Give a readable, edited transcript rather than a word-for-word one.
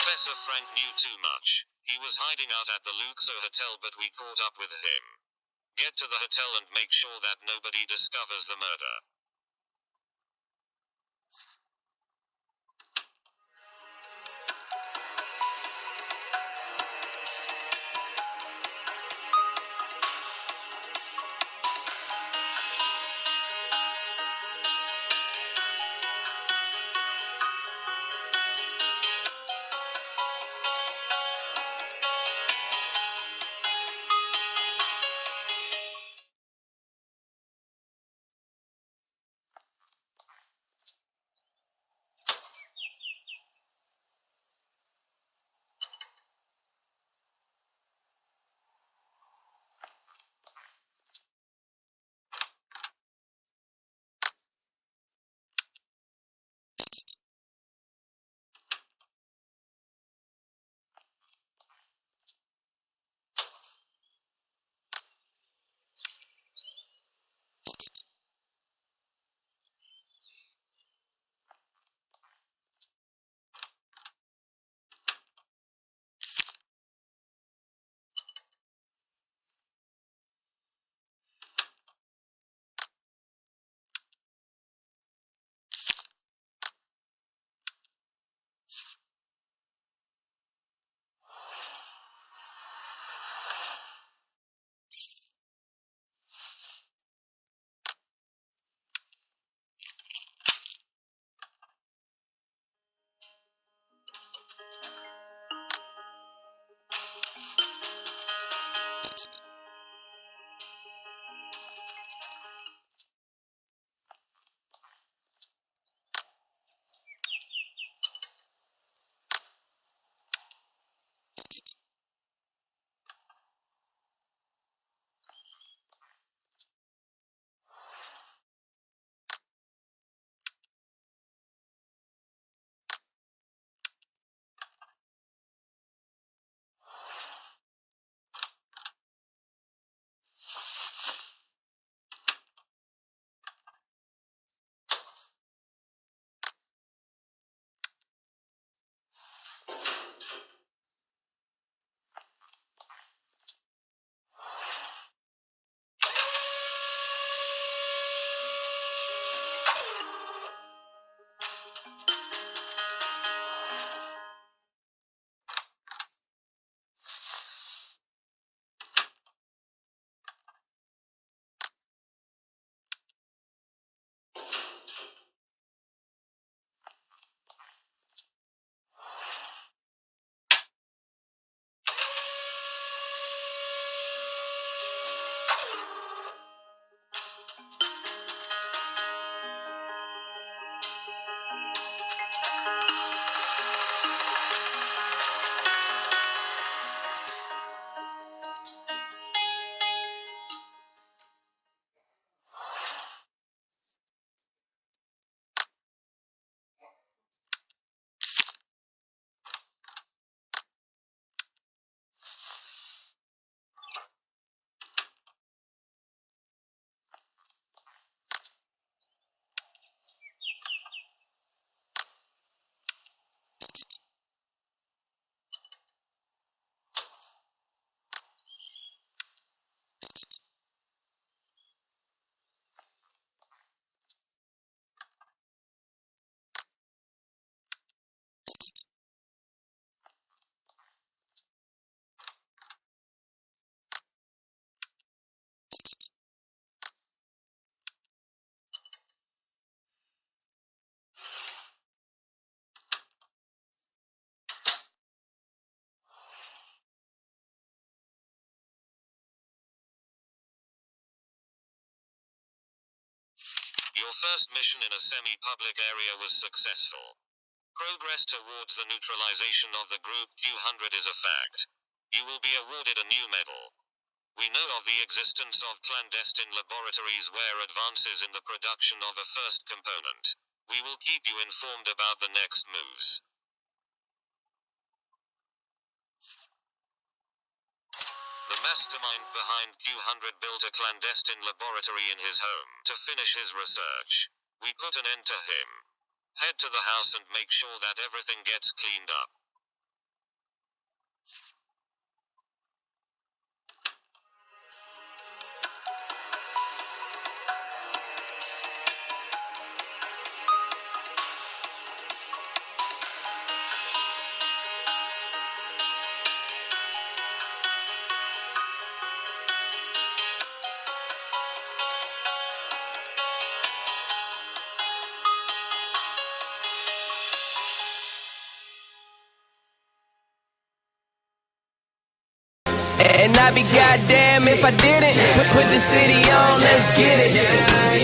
Professor Frank knew too much. He was hiding out at the Luxor Hotel, but we caught up with him. Get to the hotel and make sure that nobody discovers the murder. Your first mission in a semi-public area was successful. Progress towards the neutralization of the Group Q-100 is a fact. You will be awarded a new medal. We know of the existence of clandestine laboratories where advances in the production of a first component. We will keep you informed about the next moves. The mastermind behind Q-100 built a clandestine laboratory in his home to finish his research. We put an end to him. Head to the house and make sure that everything gets cleaned up. And I'd be goddamn if I didn't. Put the city on, let's get it.